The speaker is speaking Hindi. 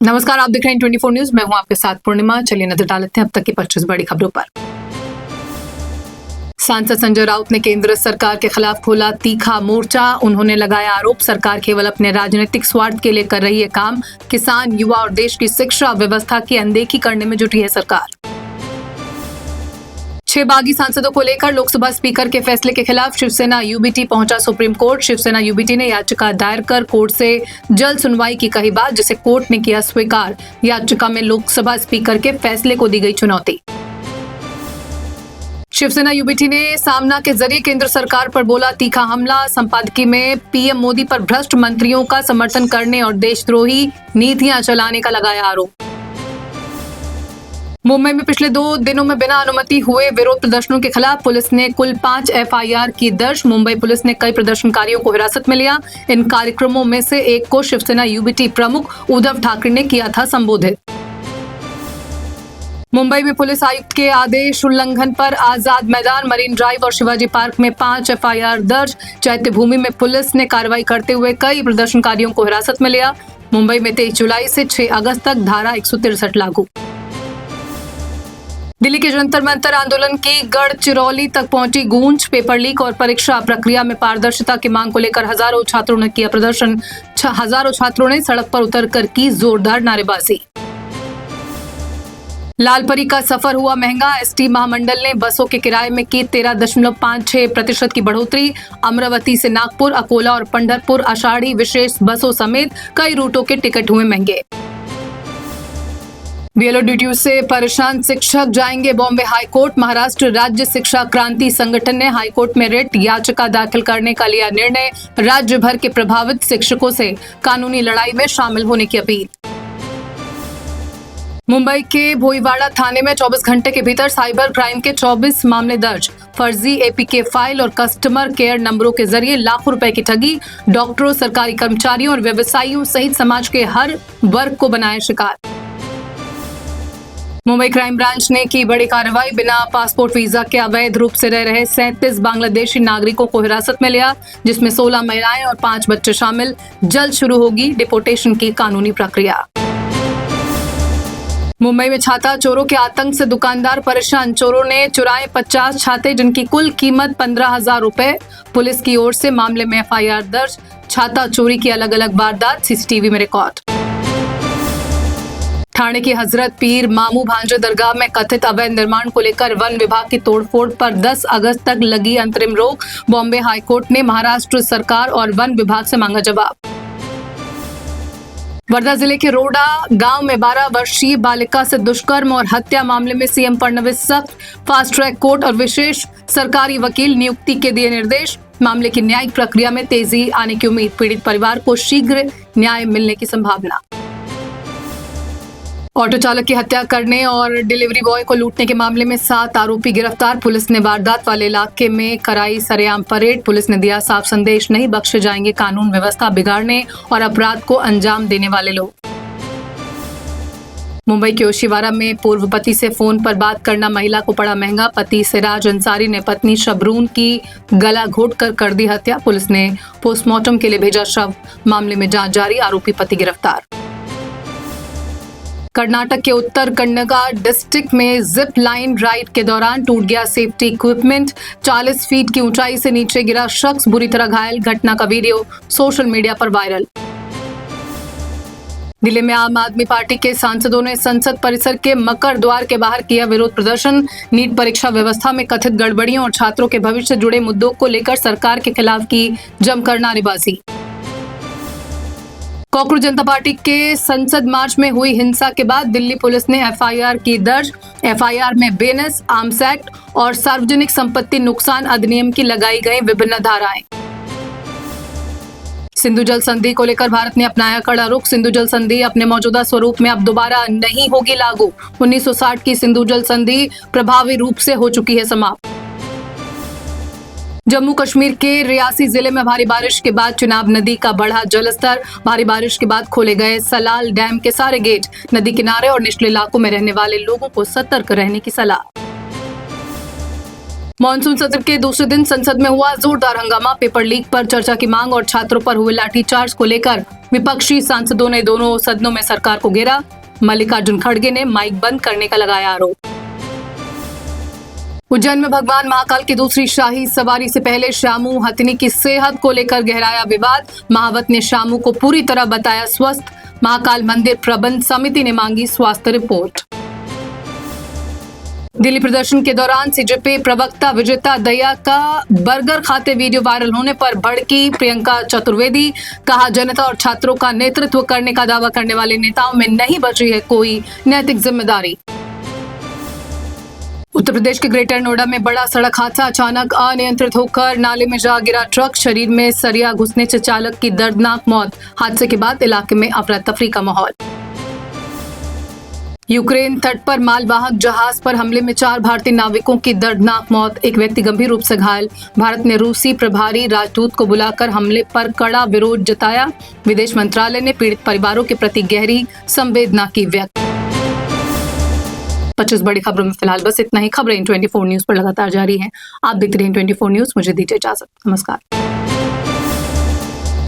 नमस्कार, आप देख रहे हैं 24 न्यूज। मैं हूं आपके साथ पूर्णिमा। चलिए नजर डालते हैं अब तक की 25 बड़ी खबरों पर। सांसद संजय राउत ने केंद्र सरकार के खिलाफ खोला तीखा मोर्चा। उन्होंने लगाया आरोप, सरकार केवल अपने राजनीतिक स्वार्थ के लिए कर रही है काम। किसान, युवा और देश की शिक्षा व्यवस्था की अनदेखी करने में जुटी है सरकार। 6 बागी सांसदों को लेकर लोकसभा स्पीकर के फैसले के खिलाफ शिवसेना यूबीटी पहुंचा सुप्रीम कोर्ट। शिवसेना यूबीटी ने याचिका दायर कर कोर्ट से जल्द सुनवाई की कही बात, जिसे कोर्ट ने किया स्वीकार। याचिका में लोकसभा स्पीकर के फैसले को दी गई चुनौती। शिवसेना यूबीटी ने सामना के जरिए केंद्र सरकार पर बोला तीखा हमला। संपादकीय में पीएम मोदी पर भ्रष्ट मंत्रियों का समर्थन करने और देशद्रोही नीतियां चलाने का लगाया आरोप। मुंबई में पिछले 2 दिनों में बिना अनुमति हुए विरोध प्रदर्शनों के खिलाफ पुलिस ने कुल 5 एफआईआर की दर्ज। मुंबई पुलिस ने कई प्रदर्शनकारियों को हिरासत में लिया। इन कार्यक्रमों में से एक को शिवसेना यूबीटी प्रमुख उद्धव ठाकरे ने किया था संबोधित। मुंबई में पुलिस आयुक्त के आदेश उल्लंघन पर आजाद मैदान, मरीन ड्राइव और शिवाजी पार्क में 5 एफआईआर दर्ज। चैत्य भूमि में पुलिस ने कार्रवाई करते हुए कई प्रदर्शनकारियों को हिरासत में लिया। मुंबई में 23 जुलाई से 6 अगस्त तक धारा 163 लागू। दिल्ली के जंतर मंतर आंदोलन की गढ़चिरौली तक पहुंची गूंज। पेपर लीक और परीक्षा प्रक्रिया में पारदर्शिता की मांग को लेकर हजारों छात्रों ने किया प्रदर्शन। हजारों छात्रों ने सड़क पर उतरकर की जोरदार नारेबाजी। लालपरी का सफर हुआ महंगा। एसटी महामंडल ने बसों के किराए में की 13.56% की बढ़ोतरी। अमरावती से नागपुर, अकोला और पंढरपुर आषाढ़ी विशेष बसों समेत कई रूटों के टिकट हुए महंगे। बीएलओ ड्यूटी से परेशान शिक्षक जाएंगे बॉम्बे हाईकोर्ट। महाराष्ट्र राज्य शिक्षा क्रांति संगठन ने हाईकोर्ट में रिट याचिका दाखिल करने का लिया निर्णय। राज्य भर के प्रभावित शिक्षकों से कानूनी लड़ाई में शामिल होने की अपील। मुंबई के भोईवाड़ा थाने में 24 घंटे के भीतर साइबर क्राइम के 24 मामले दर्ज। फर्जी एपीके फाइल और कस्टमर केयर नंबरों के जरिए लाखों रुपए की ठगी। डॉक्टरों, सरकारी कर्मचारियों और व्यवसायियों सहित समाज के हर वर्ग को बनाया शिकार। मुंबई क्राइम ब्रांच ने की बड़ी कार्रवाई। बिना पासपोर्ट वीजा के अवैध रूप से रह रहे 37 बांग्लादेशी नागरिकों को हिरासत में लिया, जिसमें 16 महिलाएं और 5 बच्चे शामिल। जल्द शुरू होगी डिपोर्टेशन की कानूनी प्रक्रिया। मुंबई में छाता चोरों के आतंक से दुकानदार परेशान। चोरों ने चुराए 50 छाते, जिनकी कुल कीमत 15,000 रुपए। पुलिस की ओर से मामले में एफआईआर दर्ज। छाता चोरी की अलग अलग वारदात सीसीटीवी में रिकॉर्ड। ठाणे की हजरत पीर मामू भांजे दरगाह में कथित अवैध निर्माण को लेकर वन विभाग की तोड़फोड़ पर 10 अगस्त तक लगी अंतरिम रोक। बॉम्बे हाईकोर्ट ने महाराष्ट्र सरकार और वन विभाग से मांगा जवाब। वर्धा जिले के रोडा गांव में 12 वर्षीय बालिका से दुष्कर्म और हत्या मामले में सीएम फडणवीस सख्त। फास्ट ट्रैक कोर्ट और विशेष सरकारी वकील नियुक्ति के दिए निर्देश। मामले की न्यायिक प्रक्रिया में तेजी आने की उम्मीद। पीड़ित परिवार को शीघ्र न्याय मिलने की संभावना। ऑटो चालक की हत्या करने और डिलीवरी बॉय को लूटने के मामले में 7 आरोपी गिरफ्तार। पुलिस ने वारदात वाले इलाके में कराई सरेआम परेड। पुलिस ने दिया साफ संदेश, नहीं बख्शे जाएंगे कानून व्यवस्था बिगाड़ने और अपराध को अंजाम देने वाले लोग। मुंबई के ओशिवारा में पूर्व पति से फोन पर बात करना महिला को पड़ा महंगा। पति सिराज अंसारी ने पत्नी शबरून की गला घोंटकर कर दी हत्या। पुलिस ने पोस्टमार्टम के लिए भेजा शव। मामले में जांच जारी, आरोपी पति गिरफ्तार। कर्नाटक के उत्तर कन्नगा डिस्ट्रिक्ट में जिप लाइन राइड के दौरान टूट गया सेफ्टी इक्विपमेंट। 40 फीट की ऊंचाई से नीचे गिरा शख्स बुरी तरह घायल। घटना का वीडियो सोशल मीडिया पर वायरल। दिल्ली में आम आदमी पार्टी के सांसदों ने संसद परिसर के मकर द्वार के बाहर किया विरोध प्रदर्शन। नीट परीक्षा व्यवस्था में कथित गड़बड़ियों और छात्रों के भविष्य से जुड़े मुद्दों को लेकर सरकार के खिलाफ की जमकर नारेबाजी। कॉकरोच जनता पार्टी के संसद मार्च में हुई हिंसा के बाद दिल्ली पुलिस ने एफआईआर की दर्ज। एफआईआर में बीएनएस, आर्म्स एक्ट और सार्वजनिक संपत्ति नुकसान अधिनियम की लगाई गई विभिन्न धाराएं। सिंधु जल संधि को लेकर भारत ने अपनाया कड़ा रुख। सिंधु जल संधि अपने मौजूदा स्वरूप में अब दोबारा नहीं होगी लागू। 1960 की सिंधु जल संधि प्रभावी रूप से हो चुकी है समाप्त। जम्मू कश्मीर के रियासी जिले में भारी बारिश के बाद चिनाब नदी का बढ़ा जलस्तर। भारी बारिश के बाद खोले गए सलाल डैम के सारे गेट। नदी किनारे और निचले इलाकों में रहने वाले लोगों को सतर्क रहने की सलाह। मॉनसून सत्र के दूसरे दिन संसद में हुआ जोरदार हंगामा। पेपर लीक पर चर्चा की मांग और छात्रों पर हुए लाठीचार्ज को लेकर विपक्षी सांसदों ने दोनों सदनों में सरकार को घेरा। मल्लिकार्जुन खड़गे ने माइक बंद करने का लगाया आरोप। उज्जैन में भगवान महाकाल की दूसरी शाही सवारी से पहले शामू हथिनी की सेहत को लेकर गहराया विवाद। महावत ने शामू को पूरी तरह बताया स्वस्थ। महाकाल मंदिर प्रबंध समिति ने मांगी स्वास्थ्य रिपोर्ट। दिल्ली प्रदर्शन के दौरान सीजेपी प्रवक्ता विजेता दया का बर्गर खाते वीडियो वायरल होने पर भड़की प्रियंका चतुर्वेदी। कहा, जनता और छात्रों का नेतृत्व करने का दावा करने वाले नेताओं में नहीं बची है कोई नैतिक जिम्मेदारी। उत्तर प्रदेश के ग्रेटर नोएडा में बड़ा सड़क हादसा। अचानक अनियंत्रित होकर नाले में जा गिरा ट्रक। शरीर में सरिया घुसने से चालक की दर्दनाक मौत। हादसे के बाद इलाके में अफरा तफरी का माहौल। यूक्रेन तट पर मालवाहक जहाज पर हमले में 4 भारतीय नाविकों की दर्दनाक मौत। एक व्यक्ति गंभीर रूप से घायल। भारत ने रूसी प्रभारी राजदूत को बुलाकर हमले पर कड़ा विरोध जताया। विदेश मंत्रालय ने पीड़ित परिवारों के प्रति गहरी संवेदना की व्यक्त। 25 बड़ी खबरों में फिलहाल बस इतना ही। खबरें 24 न्यूज पर लगातार जारी हैं। आप देखते रहें 24 न्यूज। मुझे दीजिए इजाजत। नमस्कार।